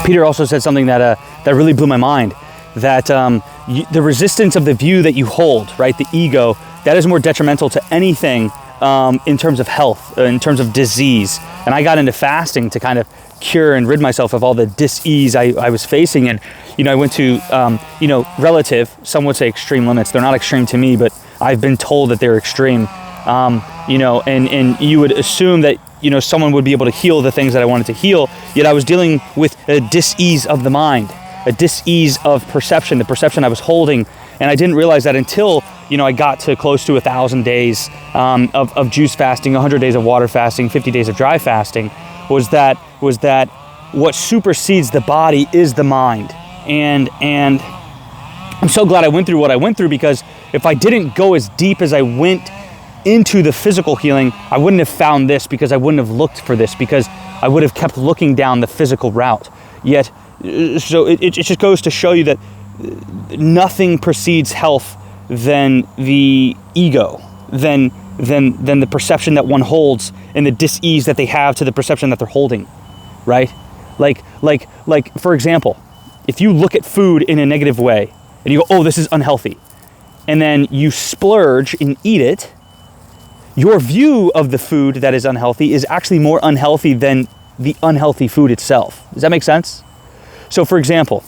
Peter also said something that really blew my mind, that the resistance of the view that you hold, right, the ego, that is more detrimental to anything in terms of health, in terms of disease. And I got into fasting to kind of cure and rid myself of all the dis-ease I was facing. And, I went to, relative, some would say extreme limits. They're not extreme to me, but I've been told that they're extreme. And you would assume that, someone would be able to heal the things that I wanted to heal, yet I was dealing with a dis-ease of the mind, a dis-ease of perception, the perception I was holding. And I didn't realize that until, I got to close to 1,000 days of juice fasting, 100 days of water fasting, 50 days of dry fasting, was that what supersedes the body is the mind. And I'm so glad I went through what I went through, because if I didn't go as deep as I went into the physical healing, I wouldn't have found this, because I wouldn't have looked for this, because I would have kept looking down the physical route. Yet, so it just goes to show you that nothing precedes health than the ego, than the perception that one holds, and the dis-ease that they have to the perception that they're holding, right? Like for example, if you look at food in a negative way and you go, oh, this is unhealthy, and then you splurge and eat it, your view of the food that is unhealthy is actually more unhealthy than the unhealthy food itself. Does that make sense? So for example,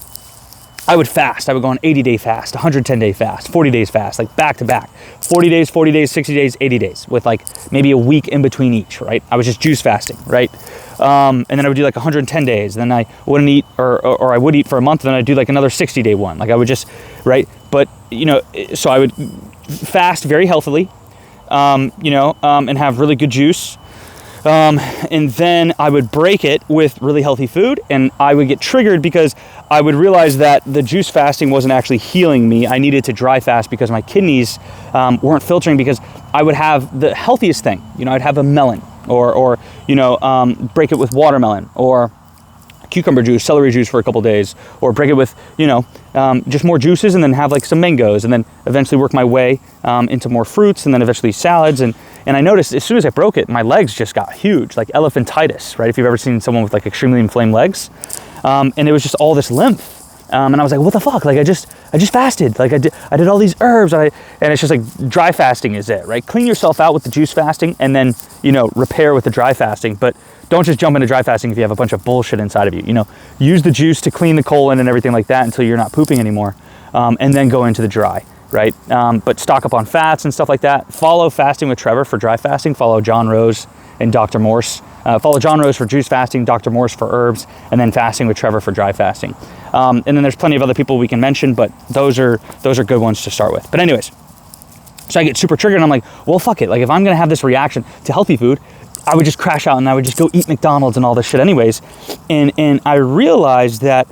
I would fast. I would go on 80-day fast, 110-day fast, 40 days fast, like back to back. 40 days, 40 days, 60 days, 80 days, with like maybe a week in between each, right? I was just juice fasting, right? And then I would do like 110 days. And then I wouldn't eat, or I would eat for a month, and then I'd do like another 60-day one. Like I would just, right? But, so I would fast very healthily, and have really good juice. And then I would break it with really healthy food, and I would get triggered because I would realize that the juice fasting wasn't actually healing me. I needed to dry fast because my kidneys weren't filtering, because I would have the healthiest thing. I'd have a melon, or break it with watermelon, or cucumber juice, celery juice for a couple days, or break it with, just more juices, and then have like some mangoes, and then eventually work my way into more fruits, and then eventually salads. And I noticed as soon as I broke it, my legs just got huge, like elephantitis, right? If you've ever seen someone with like extremely inflamed legs. And it was just all this lymph. And I was like, what the fuck? Like I just fasted. Like I did all these herbs, and it's just like dry fasting is it, right? Clean yourself out with the juice fasting, and then, repair with the dry fasting. But don't just jump into dry fasting if you have a bunch of bullshit inside of you. Use the juice to clean the colon and everything like that until you're not pooping anymore. And then go into the dry, right? But stock up on fats and stuff like that. Follow Fasting with Trevor for dry fasting. Follow John Rose and Dr. Morse. Follow John Rose for juice fasting, Dr. Morse for herbs, and then Fasting with Trevor for dry fasting. And then there's plenty of other people we can mention, but those are good ones to start with. But anyways, so I get super triggered, and I'm like, well, fuck it. Like if I'm gonna have this reaction to healthy food, I would just crash out and I would just go eat McDonald's and all this shit anyways. And I realized that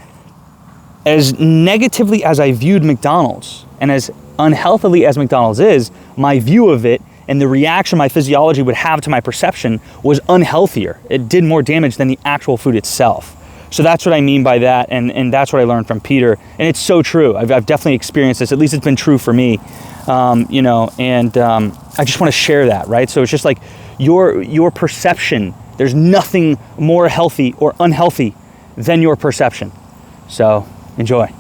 as negatively as I viewed McDonald's, and as unhealthily as McDonald's is, my view of it and the reaction my physiology would have to my perception was unhealthier. It did more damage than the actual food itself. So that's what I mean by that, and that's what I learned from Peter. And it's so true. I've definitely experienced this. At least it's been true for me, I just want to share that, right? So it's just like your perception. There's nothing more healthy or unhealthy than your perception. So enjoy.